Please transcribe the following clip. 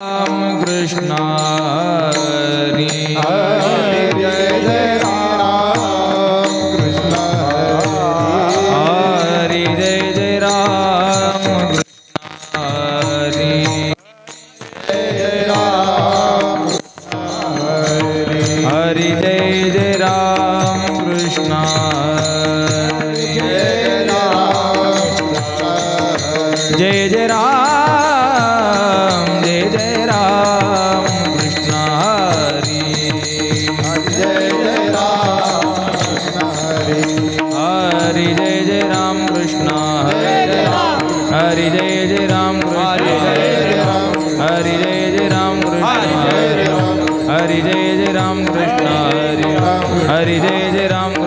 Ram Krishna Hari Hare Jai Jai Ram Krishna Hari Jai Jai Ram Krishna Hari Jai Ram Hari Jai Jai Ram Krishna Hari Jai Ram Jai Jai Ram Krishna Hari Jai Jai Ram Krishna Hari Jai Jai Ram Krishna Hari Jai Jai Ram Krishna Hari Jai Jai Ram Krishna Hari Jai Jai Ram Krishna Hari Jai Jai Ram